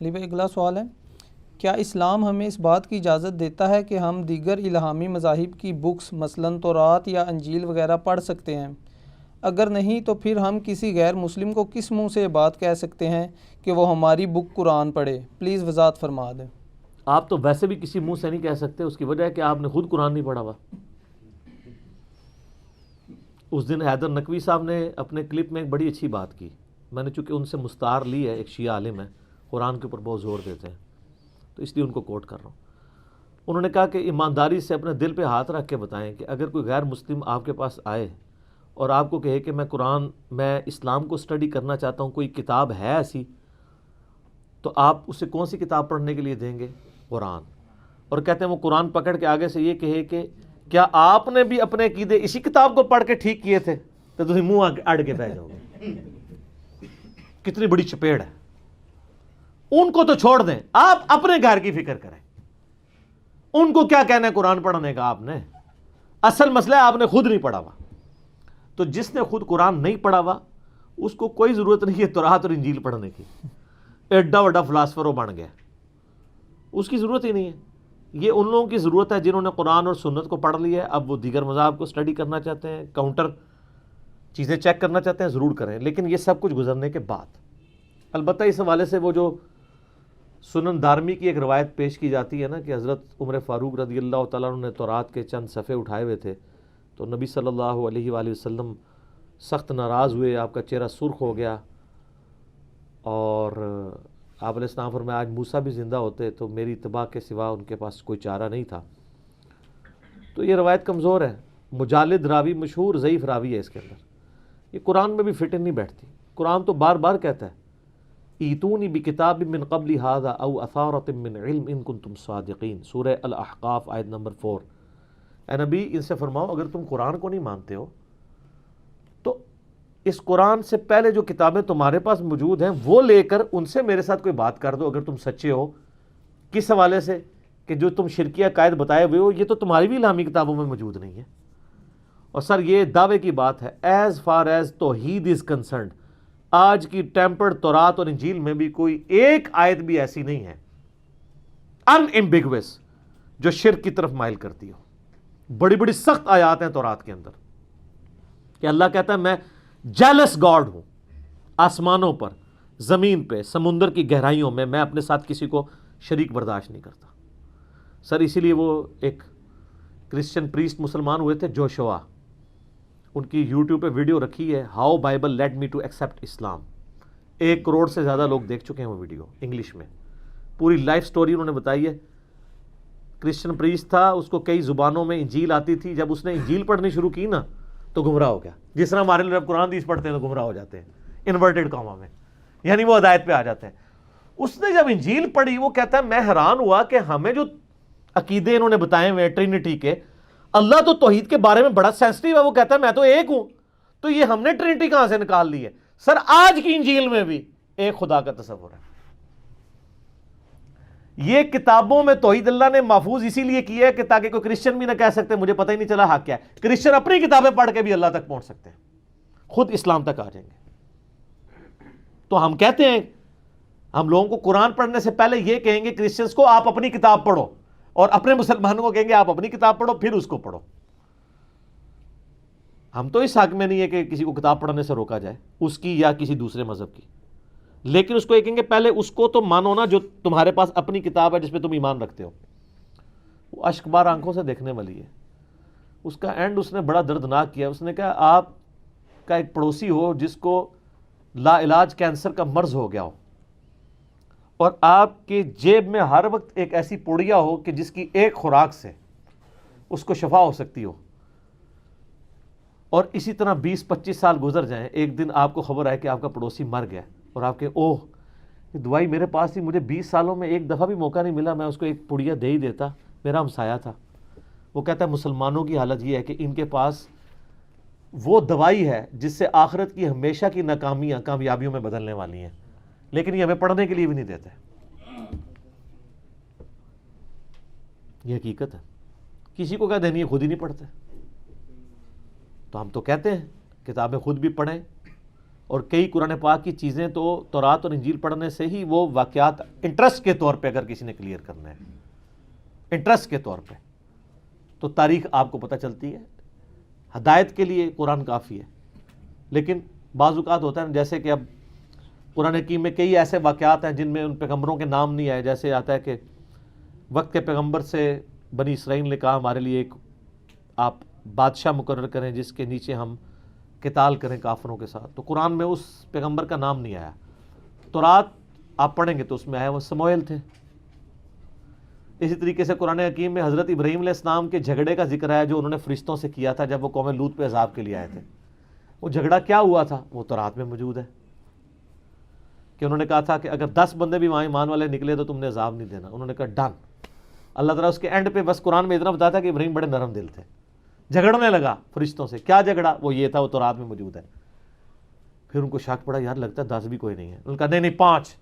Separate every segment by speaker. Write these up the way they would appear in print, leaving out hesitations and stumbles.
Speaker 1: علی بھائی اگلا سوال ہے، کیا اسلام ہمیں اس بات کی اجازت دیتا ہے کہ ہم دیگر الہامی مذاہب کی بکس مثلاً تورات یا انجیل وغیرہ پڑھ سکتے ہیں؟ اگر نہیں تو پھر ہم کسی غیر مسلم کو کس منہ سے یہ بات کہہ سکتے ہیں کہ وہ ہماری بک قرآن پڑھے؟ پلیز وضاحت فرما دیں۔
Speaker 2: آپ تو ویسے بھی کسی منہ سے نہیں کہہ سکتے، اس کی وجہ ہے کہ آپ نے خود قرآن نہیں پڑھا ہوا۔ اس دن حیدر نقوی صاحب نے اپنے کلپ میں ایک بڑی اچھی بات کی، میں نے چونکہ ان سے مستعار لی ہے، ایک شیعہ عالم ہے، قرآن کے اوپر بہت زور دیتے ہیں، تو اس لیے ان کو کوٹ کر رہا ہوں۔ انہوں نے کہا کہ ایمانداری سے اپنے دل پہ ہاتھ رکھ کے بتائیں کہ اگر کوئی غیر مسلم آپ کے پاس آئے اور آپ کو کہے کہ میں اسلام کو اسٹڈی کرنا چاہتا ہوں، کوئی کتاب ہے ایسی، تو آپ اسے کون سی کتاب پڑھنے کے لیے دیں گے؟ قرآن۔ اور کہتے ہیں وہ قرآن پکڑ کے آگے سے یہ کہے کہ کیا آپ نے بھی اپنے عقیدے اسی کتاب کو پڑھ کے ٹھیک کیے تھے؟ تو تم منہ اڑ کے بہ جاؤ گے۔ کتنی بڑی چپیڑ ہے۔ ان کو تو چھوڑ دیں، آپ اپنے گھر کی فکر کریں۔ ان کو کیا کہنا ہے قرآن پڑھنے کا؟ آپ نے اصل مسئلہ ہے آپ نے خود نہیں پڑھا ہوا۔ تو جس نے خود قرآن نہیں پڑھا ہوا اس کو کوئی ضرورت نہیں ہے تورات اور انجیل پڑھنے کی، ایڈا بڑا فلاسفر وہ بن گیا، اس کی ضرورت ہی نہیں ہے۔ یہ ان لوگوں کی ضرورت ہے جنہوں نے قرآن اور سنت کو پڑھ لیا ہے، اب وہ دیگر مذاہب کو اسٹڈی کرنا چاہتے ہیں، کاؤنٹر چیزیں چیک کرنا چاہتے ہیں، ضرور کریں، لیکن یہ سب کچھ گزرنے کے بعد۔ البتہ اس حوالے سے وہ جو سنن دارمی کی ایک روایت پیش کی جاتی ہے نا کہ حضرت عمر فاروق رضی اللہ تعالیٰ عنہ نے تورات کے چند صفحے اٹھائے ہوئے تھے، تو نبی صلی اللہ علیہ وآلہ وسلم سخت ناراض ہوئے، آپ کا چہرہ سرخ ہو گیا، اور آپ علیہ السلام فرمایا آج موسیٰ بھی زندہ ہوتے تو میری اتباع کے سوا ان کے پاس کوئی چارہ نہیں تھا۔ تو یہ روایت کمزور ہے، مجالد راوی، مشہور ضعیف راوی ہے اس کے اندر، یہ قرآن میں بھی فٹ نہیں بیٹھتی۔ قرآن تو بار بار کہتا ہے ایتونی بکتاب من قبل ھذا او اثارۃ من علم ان کنتم صادقین، سورہ الاحقاف آیت نمبر 4۔ اے نبی ان سے فرماؤ اگر تم قرآن کو نہیں مانتے ہو تو اس قرآن سے پہلے جو کتابیں تمہارے پاس موجود ہیں وہ لے کر ان سے میرے ساتھ کوئی بات کر دو اگر تم سچے ہو۔ کس حوالے سے؟ کہ جو تم شرکیہ عقائد بتائے ہوئے ہو یہ تو تمہاری بھی الہامی کتابوں میں موجود نہیں ہے۔ اور سر یہ دعوے کی بات ہے، ایز فار ایز توحید از کنسرنڈ، آج کی ٹیمپرڈ تورات اور انجیل میں بھی کوئی ایک آیت بھی ایسی نہیں ہے ان ایمبیگوس جو شرک کی طرف مائل کرتی ہو۔ بڑی بڑی سخت آیات ہیں تورات کے اندر کہ اللہ کہتا ہے میں جیلس گاڈ ہوں، آسمانوں پر، زمین پہ، سمندر کی گہرائیوں میں، میں اپنے ساتھ کسی کو شریک برداشت نہیں کرتا۔ سر اسی لیے وہ ایک کرسچن پریسٹ مسلمان ہوئے تھے جوشوا، ان کی یوٹیوب پہ ویڈیو رکھی ہے how Bible lead me to accept Islam, 1 crore سے زیادہ لوگ دیکھ چکے ہیں وہ ویڈیو انگلش میں، پوری لائف سٹوری انہوں نے بتائی ہے۔ کرسچن پریسٹ تھا، اس کو کئی زبانوں میں انجیل آتی تھی، جب اس نے انجیل پڑھنی شروع کی نا تو گمراہ ہو گیا، جس طرح ہمارے لوگ قرآن حدیث پڑھتے ہیں تو گمراہ ہو جاتے ہیں انورٹڈ کاما میں، یعنی وہ ہدایت پہ آ جاتے ہیں۔ اس نے جب انجیل پڑھی وہ کہتا ہے میں حیران ہوا کہ ہمیں جو عقیدے انہوں نے بتائے ہوئے ٹرینٹی کے، اللہ تو توحید کے بارے میں بڑا سینسٹیو ہے، وہ کہتا ہے میں تو ایک ہوں، تو یہ ہم نے ٹرینٹی کہاں سے نکال لی ہے؟ سر آج کی انجیل میں بھی ایک خدا کا تصور ہے۔ یہ کتابوں میں توحید اللہ نے محفوظ اسی لیے کی ہے کہ تاکہ کوئی کرسچن بھی نہ کہہ سکتے مجھے پتہ ہی نہیں چلا حق کیا ہے۔ کرسچن اپنی کتابیں پڑھ کے بھی اللہ تک پہنچ سکتے ہیں، خود اسلام تک آ جائیں گے۔ تو ہم کہتے ہیں ہم لوگوں کو قرآن پڑھنے سے پہلے یہ کہیں گے کرسچنز کو آپ اپنی کتاب پڑھو، اور اپنے مسلمانوں کو کہیں گے آپ اپنی کتاب پڑھو پھر اس کو پڑھو۔ ہم تو اس حق میں نہیں ہے کہ کسی کو کتاب پڑھنے سے روکا جائے، اس کی یا کسی دوسرے مذہب کی، لیکن اس کو یہ کہیں گے پہلے اس کو تو مانو نا جو تمہارے پاس اپنی کتاب ہے جس پہ تم ایمان رکھتے ہو۔ وہ اشک بار آنکھوں سے دیکھنے والی ہے۔ اس کا اینڈ اس نے بڑا دردناک کیا، اس نے کہا آپ کا ایک پڑوسی ہو جس کو لا علاج کینسر کا مرض ہو گیا ہو، اور آپ کی جیب میں ہر وقت ایک ایسی پوڑیا ہو کہ جس کی ایک خوراک سے اس کو شفا ہو سکتی ہو، اور اسی طرح 20-25 سال گزر جائیں، ایک دن آپ کو خبر آئے کہ آپ کا پڑوسی مر گیا، اور آپ کے اوہ یہ دوائی میرے پاس تھی، مجھے 20 سالوں میں ایک دفعہ بھی موقع نہیں ملا، میں اس کو ایک پڑیا دے ہی دیتا، میرا ہمسایہ تھا۔ وہ کہتا ہے مسلمانوں کی حالت یہ ہے کہ ان کے پاس وہ دوائی ہے جس سے آخرت کی ہمیشہ کی ناکامیاں کامیابیوں میں بدلنے والی ہیں، لیکن یہ ہمیں پڑھنے کے لیے بھی نہیں دیتے۔ یہ حقیقت ہے، کسی کو کہہ دینی ہے خود ہی نہیں پڑھتے۔ تو ہم تو کہتے ہیں کتابیں خود بھی پڑھیں اور کئی قرآن پاک کی چیزیں تو تورات اور انجیل پڑھنے سے ہی وہ واقعات انٹرسٹ کے طور پہ اگر کسی نے کلیئر کرنا ہے، انٹرسٹ کے طور پہ، تو تاریخ آپ کو پتہ چلتی ہے. ہدایت کے لیے قرآن کافی ہے. لیکن بعض اوقات ہوتا ہے جیسے کہ اب قرآن حکیم میں کئی ایسے واقعات ہیں جن میں ان پیغمبروں کے نام نہیں آئے. جیسے آتا ہے کہ وقت کے پیغمبر سے بنی اسرائیل نے کہا ہمارے لیے ایک آپ بادشاہ مقرر کریں جس کے نیچے ہم قتال کریں کافروں کے ساتھ. تو قرآن میں اس پیغمبر کا نام نہیں آیا. تورات آپ پڑھیں گے تو اس میں آیا وہ سموئیل تھے. اسی طریقے سے قرآن حکیم میں حضرت ابراہیم علیہ السلام کے جھگڑے کا ذکر ہے جو انہوں نے فرشتوں سے کیا تھا جب وہ قوم لوط پہ عذاب کے لیے آئے تھے. وہ جھگڑا کیا ہوا تھا وہ تورات میں موجود ہے کہ انہوں نے کہا تھا کہ اگر 10 بندے بھی وہاں ایمان والے نکلے تو تم نے عذاب نہیں دینا. انہوں نے کہا ڈن. اللہ تعالیٰ اس کے اینڈ پہ بس قرآن میں اتنا بتاتا ہے کہ ابراہیم بڑے نرم دل تھے. جھگڑنے لگا فرشتوں سے. کیا جھگڑا؟ وہ یہ تھا، وہ تورات میں موجود ہے. پھر ان کو شک پڑا یار لگتا ہے 10 بھی کوئی نہیں ہے. انہوں نے کہا نہیں 5.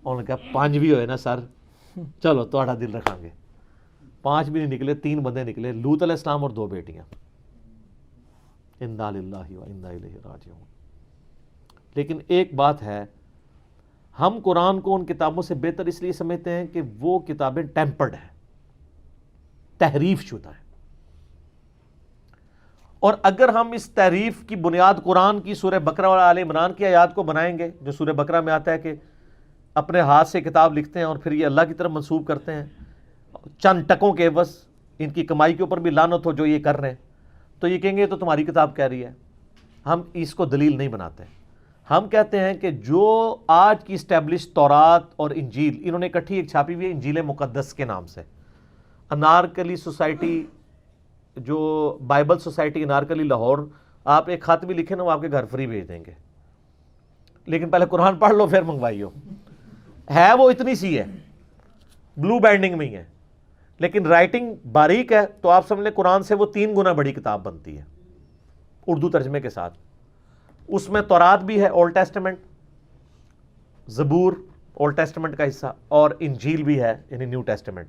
Speaker 2: انہوں نے کہا 5 بھی ہوئے نا سر، چلو تھوڑا دل رکھیں گے. 5 بھی نہیں نکلے، 3 بندے نکلے، لوط علیہ السلام اور 2 بیٹیاں. انا للہ و انا الیہ راجعون. لیکن ایک بات ہے، ہم قرآن کو ان کتابوں سے بہتر اس لیے سمجھتے ہیں کہ وہ کتابیں ٹیمپرڈ ہیں، تحریف شدہ ہیں. اور اگر ہم اس تحریف کی بنیاد قرآن کی سورہ بقرہ اور آل عمران کی آیات کو بنائیں گے، جو سورہ بقرہ میں آتا ہے کہ اپنے ہاتھ سے کتاب لکھتے ہیں اور پھر یہ اللہ کی طرف منسوب کرتے ہیں چند ٹکوں کے عوض، ان کی کمائی کے اوپر بھی لعنت ہو جو یہ کر رہے ہیں، تو یہ کہیں گے تو تمہاری کتاب کہہ رہی ہے. ہم اس کو دلیل نہیں بناتے. ہم کہتے ہیں کہ جو آج کی اسٹیبلش تورات اور انجیل، انہوں نے اکٹھی ایک چھاپی ہوئی ہے انجیل مقدس کے نام سے. انارکلی سوسائٹی، جو بائبل سوسائٹی انارکلی لاہور، آپ ایک خط بھی لکھیں نا وہ آپ کے گھر فری بھیج دیں گے. لیکن پہلے قرآن پڑھ لو پھر منگوائیو. ہے وہ اتنی سی ہے، بلو بینڈنگ میں ہی ہے، لیکن رائٹنگ باریک ہے. تو آپ سمجھ لیں قرآن سے وہ 3 گنا بڑی کتاب بنتی ہے اردو ترجمے کے ساتھ. اس میں تورات بھی ہے، اولڈ ٹیسٹمنٹ، زبور اولڈ ٹیسٹمنٹ کا حصہ، اور انجیل بھی ہے یعنی نیو ٹیسٹمنٹ،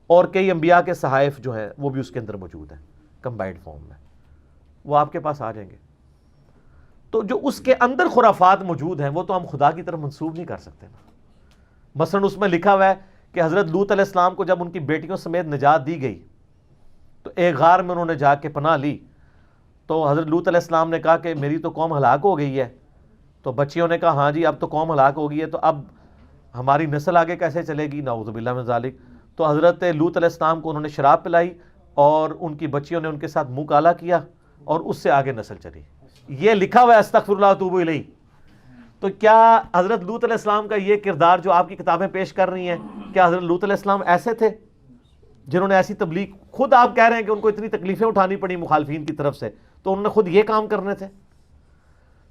Speaker 2: اور کئی انبیاء کے صحائف جو ہیں وہ بھی اس کے اندر موجود ہیں کمبائنڈ فارم میں. وہ آپ کے پاس آ جائیں گے. تو جو اس کے اندر خرافات موجود ہیں وہ تو ہم خدا کی طرف منسوب نہیں کر سکتے نا. مثلا اس میں لکھا ہوا ہے کہ حضرت لوط علیہ السلام کو جب ان کی بیٹیوں سمیت نجات دی گئی تو ایک غار میں انہوں نے جا کے پناہ لی. تو حضرت لوط علیہ السلام نے کہا کہ میری تو قوم ہلاک ہو گئی ہے. تو بچیوں نے کہا ہاں جی اب تو قوم ہلاک ہو گئی ہے، تو اب ہماری نسل آگے کیسے چلے گی؟ نعوذ باللہ من ذالک. تو حضرت لوط علیہ السلام کو انہوں نے شراب پلائی اور ان کی بچیوں نے ان کے ساتھ منہ کالا کیا اور اس سے آگے نسل چلی. یہ لکھا ہوا ہے استغفر اللہ واتوب الیہ. تو کیا حضرت لوط علیہ السلام کا یہ کردار جو آپ کی کتابیں پیش کر رہی ہیں، کیا حضرت لوط علیہ السلام ایسے تھے جنہوں نے ایسی تبلیغ، خود آپ کہہ رہے ہیں کہ ان کو اتنی تکلیفیں اٹھانی پڑی مخالفین کی طرف سے، تو انہوں نے خود یہ کام کرنے تھے؟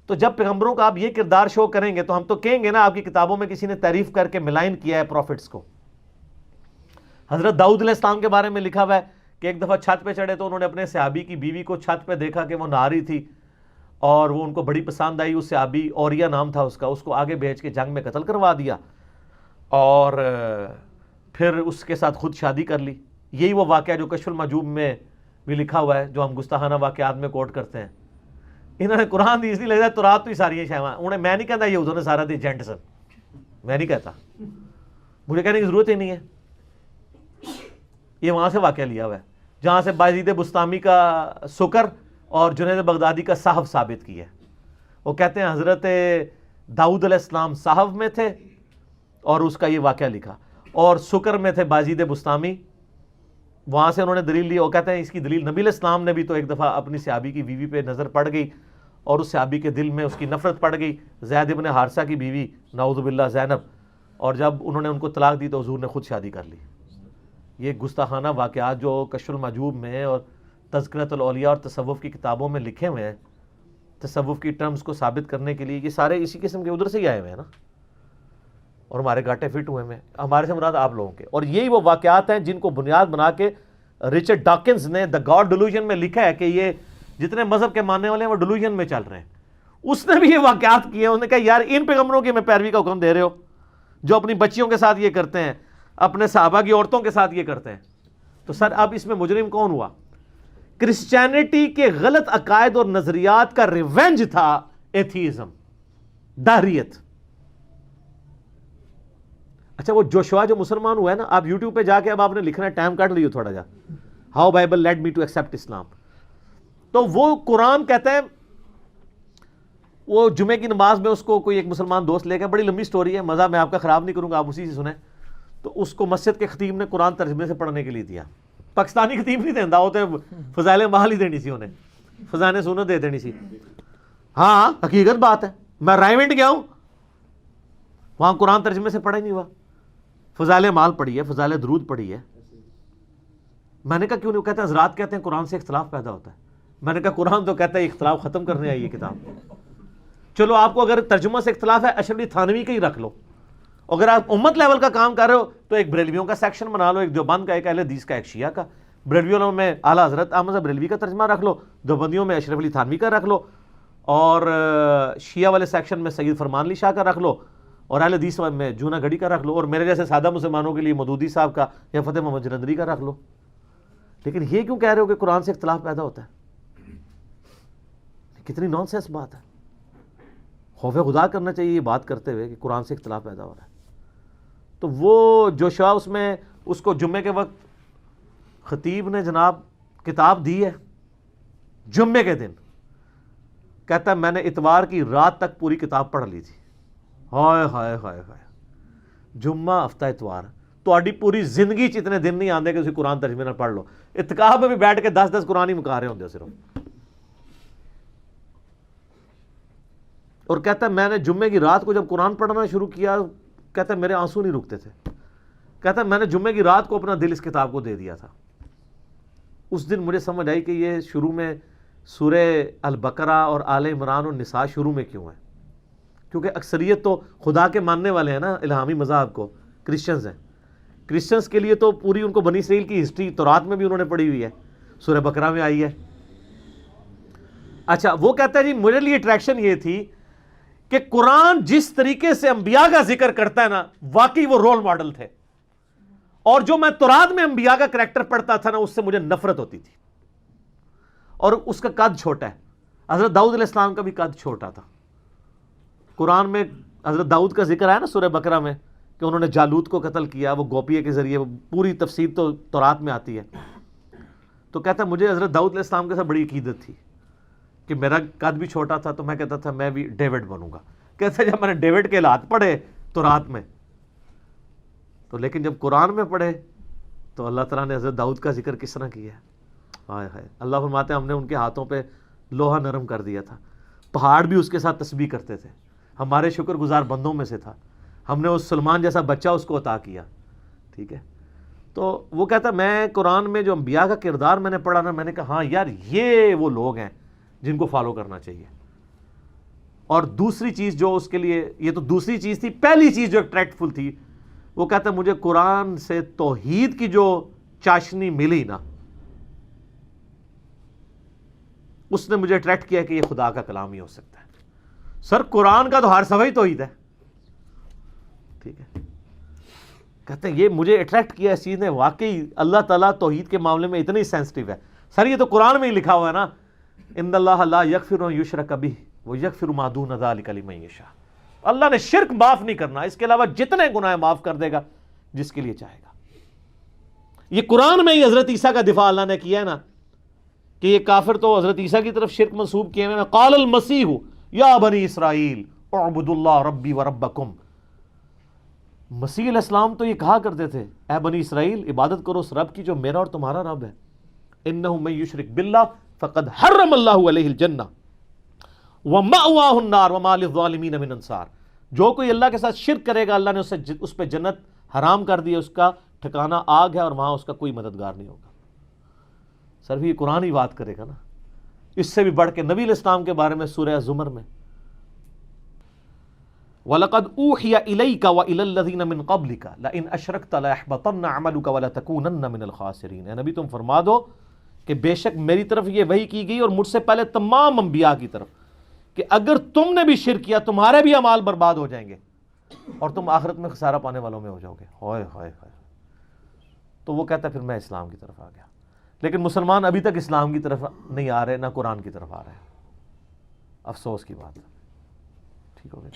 Speaker 2: تو جب پیغمبروں کا آپ یہ کردار شو کریں گے تو ہم تو کہیں گے نا آپ کی کتابوں میں کسی نے تعریف کر کے ملائن کیا ہے پروفٹس کو. حضرت داؤد علیہ السلام کے بارے میں لکھا ہوا ہے کہ ایک دفعہ چھت پہ چڑھے تو انہوں نے اپنے صحابی کی بیوی کو چھت پہ دیکھا کہ وہ نہا رہی تھی اور وہ ان کو بڑی پسند آئی. اس صحابی اوریا نام تھا اس کا، اس کو آگے بھیج کے جنگ میں قتل کروا دیا اور پھر اس کے ساتھ خود شادی کر لی. یہی وہ واقعہ جو کشف المحجوب میں بھی لکھا ہوا ہے جو ہم گستاخانہ واقعات میں کوٹ کرتے ہیں. انہوں نے قرآن دی اس لیے لگتا ہے تورات تو ہی ساری شاید انہیں، میں نہیں کہتا یہودوں نے سارا دی جینٹ سر، میں نہیں کہتا، مجھے کہنے کی ضرورت ہی نہیں ہے. یہ وہاں سے واقعہ لیا ہوا ہے جہاں سے بازید بستامی کا سکر اور جنید بغدادی کا صحف ثابت کی ہے. وہ کہتے ہیں حضرت داؤد علیہ السلام صحف میں تھے اور اس کا یہ واقعہ لکھا، اور سکر میں تھے بازید بستامی، وہاں سے انہوں نے دلیل لی. وہ کہتے ہیں اس کی دلیل نبی علیہ السلام نے بھی تو ایک دفعہ اپنی صحابی کی بیوی پہ نظر پڑ گئی اور اس صحابی کے دل میں اس کی نفرت پڑ گئی، زید ابن حارثہ کی بیوی نعوذ باللہ زینب، اور جب انہوں نے ان کو طلاق دی تو حضور نے خود شادی کر لی. یہ گستاخانہ واقعات جو کشف المحجوب میں اور تذکرۃ الاولیاء اور تصوف کی کتابوں میں لکھے ہوئے ہیں تصوف کی ٹرمز کو ثابت کرنے کے لیے، یہ سارے اسی قسم کے ادھر سے ہی آئے ہوئے ہیں نا، اور ہمارے گاٹے فٹ ہوئے ہیں. ہمارے سے مراد آپ لوگوں کے. اور یہی وہ واقعات ہیں جن کو بنیاد بنا کے رچرڈ ڈاکنز نے دا گاڈ ڈیلوژن میں لکھا ہے کہ یہ جتنے مذہب کے ماننے والے ہیں وہ ڈیلوژن میں چل رہے ہیں. اس نے بھی یہ واقعات کیے. انہوں نے کہا یار ان پیغمبروں کی میں پیروی کا حکم دے رہے ہو جو اپنی بچیوں کے ساتھ یہ کرتے ہیں، اپنے صحابہ کی عورتوں کے ساتھ یہ کرتے ہیں. تو سر اب اس میں مجرم کون ہوا؟ کرسچینٹی کے غلط عقائد اور نظریات کا ریونج تھا ایتھیزم. دہریت. اچھا وہ جوشوا جو مسلمان ہوا ہے نا, آپ یوٹیوب پہ جا کے اب آپ نے لکھنا ہے, ٹائم کاٹ لیو تھوڑا جا, how Bible lead me to accept Islam. تو وہ قرآن کہتا ہے, وہ جمعے کی نماز میں اس کو کوئی ایک مسلمان دوست لے گیا, بڑی لمبی سٹوری ہے, مزہ میں آپ کا خراب نہیں کروں گا, آپ اسی سے سنیں. تو اس کو مسجد کے خطیب نے قرآن ترجمے سے پڑھنے کے لیے دیا. پاکستانی خطیب نہیں دینا ہوتے, فضائل محل ہی دینی سی انہیں, فضائل سنت دے دینی سی. ہاں حقیقت بات ہے, میں رائمنڈ گیا ہوں, وہاں قرآن ترجمے سے پڑھا ہی نہیں ہوا. فضائل مال پڑھی ہے, فضائل درود پڑھی ہے. میں نے کہا کیوں نہیں؟ کہتے ہیں حضرات کہتے ہیں قرآن سے اختلاف پیدا ہوتا ہے. میں نے کہا قرآن تو کہتا ہے اختلاف ختم کرنے آئی ہے کتاب. چلو آپ کو اگر ترجمہ سے اختلاف ہے, اشرف علی تھانوی کا ہی رکھ لو. اگر آپ امت لیول کا کام کر رہے ہو تو ایک بریلویوں کا سیکشن بنا لو, ایک دیوبند کا, ایک اہل حدیث کا, ایک شیعہ کا. بریلویوں میں اعلیٰ حضرت احمد صاحب بریلوی کا ترجمہ رکھ لو, دیوبندیوں میں اشرف علی تھانوی کا رکھ لو, اور شیعہ والے سیکشن میں سید فرمان علی شاہ کا رکھ لو, اور اہل حدیث میں جونا گڑھی کا رکھ لو, اور میرے جیسے سادہ مسلمانوں کے لیے مودودی صاحب کا یا فتح محمد جلندری کا رکھ لو. لیکن یہ کیوں کہہ رہے ہو کہ قرآن سے اختلاف پیدا ہوتا ہے؟ کتنی نان سینس بات ہے. خوف خدا کرنا چاہیے یہ بات کرتے ہوئے کہ قرآن سے اختلاف پیدا ہو رہا ہے. تو وہ جوشوا اس میں اس کو جمعے کے وقت خطیب نے جناب کتاب دی ہے, جمعے کے دن کہتا ہے میں نے اتوار کی رات تک پوری کتاب پڑھ لی تھی. ہائے ہائے ہائے ہائے, جمعہ ہفتہ اتوار, تو پوری زندگی چ اتنے دن نہیں آتے کہ اسی قرآن ترجمے نہ پڑھ لو. اتکاف میں بھی بیٹھ کے 10 قرآن ہی مکا رہے ہوتے صرف. اور کہتا ہے میں نے جمعے کی رات کو جب قرآن پڑھنا شروع کیا, کہتا ہے میرے آنسو نہیں رکتے تھے. کہتا ہے میں نے جمعے کی رات کو اپنا دل اس کتاب کو دے دیا تھا. اس دن مجھے سمجھ آئی کہ یہ شروع میں سورہ البقرہ اور آل عمران اور نساء شروع میں کیوں ہے, کیونکہ اکثریت تو خدا کے ماننے والے ہیں نا, الہامی مذہب کو کرسچنز ہیں. کرسچنز کے لیے تو پوری ان کو بنی اسرائیل کی ہسٹری تورات میں بھی انہوں نے پڑھی ہوئی ہے, سورہ بقرہ میں آئی ہے. اچھا وہ کہتا ہے جی میرے لیے اٹریکشن یہ تھی کہ قرآن جس طریقے سے انبیاء کا ذکر کرتا ہے نا, واقعی وہ رول ماڈل تھے. اور جو میں تورات میں انبیاء کا کریکٹر پڑھتا تھا نا, اس سے مجھے نفرت ہوتی تھی. اور اس کا قد چھوٹا ہے. حضرت داؤد علیہ السلام کا بھی قد چھوٹا تھا. قرآن میں حضرت داؤد کا ذکر ہے نا سورہ بقرہ میں, کہ انہوں نے جالوت کو قتل کیا, وہ گوپیے کے ذریعے, وہ پوری تفسیر تو تورات میں آتی ہے. تو کہتا ہے مجھے حضرت داؤد علیہ السلام کے ساتھ بڑی عقیدت تھی کہ میرا قد بھی چھوٹا تھا, تو میں کہتا تھا میں بھی ڈیوڈ بنوں گا. کہتا ہے جب میں نے ڈیوڈ کے حالات پڑھے تورات میں, تو لیکن جب قرآن میں پڑھے تو اللہ تعالیٰ نے حضرت داؤد کا ذکر کس طرح کیا ہے. ہائے ہائے, اللہ فرماتے ہیں ہم نے ان کے ہاتھوں پہ لوہا نرم کر دیا تھا, پہاڑ بھی اس کے ساتھ تسبیح کرتے تھے, ہمارے شکر گزار بندوں میں سے تھا, ہم نے اس سلمان جیسا بچہ اس کو عطا کیا. ٹھیک ہے, تو وہ کہتا میں قرآن میں جو انبیاء کا کردار میں نے پڑھا نا, میں نے کہا ہاں یار یہ وہ لوگ ہیں جن کو فالو کرنا چاہیے. اور دوسری چیز جو اس کے لیے, یہ تو دوسری چیز تھی, پہلی چیز جو اٹریکٹفل تھی, وہ کہتا ہے مجھے قرآن سے توحید کی جو چاشنی ملی نا, اس نے مجھے اٹریکٹ کیا کہ یہ خدا کا کلام ہی ہو سکتا ہے. سر قرآن کا تو ہر صفحہ ہی توحید ہے. ٹھیک ہے, کہتے ہیں یہ مجھے اٹریکٹ کیا اس چیز نے, واقعی اللہ تعالیٰ توحید کے معاملے میں اتنی سینسٹیو ہے. سر یہ تو قرآن میں ہی لکھا ہوا ہے نا, ان اللہ لا یغفر ان یشرک بہ ویغفر ما دون ذلک لمن یشاء. اللہ نے شرک معاف نہیں کرنا, اس کے علاوہ جتنے گناہ معاف کر دے گا جس کے لیے چاہے گا. یہ قرآن میں ہی حضرت عیسیٰ کا دفاع اللہ نے کیا ہے نا, کہ یہ کافر تو حضرت عیسیٰ کی طرف شرک منسوب کیے ہیں. قال المسیح یا بنی اسرائیل اعبدوا اللہ ربی و ربکم. مسیح علیہ السلام تو یہ کہا کرتے تھے, اے بنی اسرائیل عبادت کرو اس رب کی جو میرا اور تمہارا رب ہے. انہ من یشرک باللہ فقد حرم اللہ علیہ الجنہ ومأواہ النار وما للظالمین من انصار. جو کوئی اللہ کے ساتھ شرک کرے گا, اللہ نے اس پہ جنت حرام کر دی, اس کا ٹھکانہ آگ ہے اور وہاں اس کا کوئی مددگار نہیں ہوگا. سر بھی یہ قرآن ہی بات کرے گا نا. اس سے بھی بڑھ کے نبی علیہ السلام کے بارے میں سورہ زمر میں وَلَقَدْ أُوحِيَ إِلَيْكَ وَإِلَى الَّذِينَ مِن قَبْلِكَ لَئِنْ أَشْرَكْتَ لَيَحْبَطَنَّ عَمَلُكَ وَلَتَكُونَنَّ مِنَ الْخَاسِرِينَ. اے نبی تم فرما دو کہ بے شک میری طرف یہ وحی کی گئی اور مجھ سے پہلے تمام انبیاء کی طرف, کہ اگر تم نے بھی شرک کیا تمہارے بھی اعمال برباد ہو جائیں گے اور تم آخرت میں خسارہ پانے والوں میں ہو جاؤ گے. ہائے ہائے ہائے. تو وہ کہتا ہے پھر میں اسلام کی طرف آ گیا. لیکن مسلمان ابھی تک اسلام کی طرف نہیں آ رہے, نہ قرآن کی طرف آ رہے ہیں. افسوس کی بات ہے. ٹھیک ہو گیا.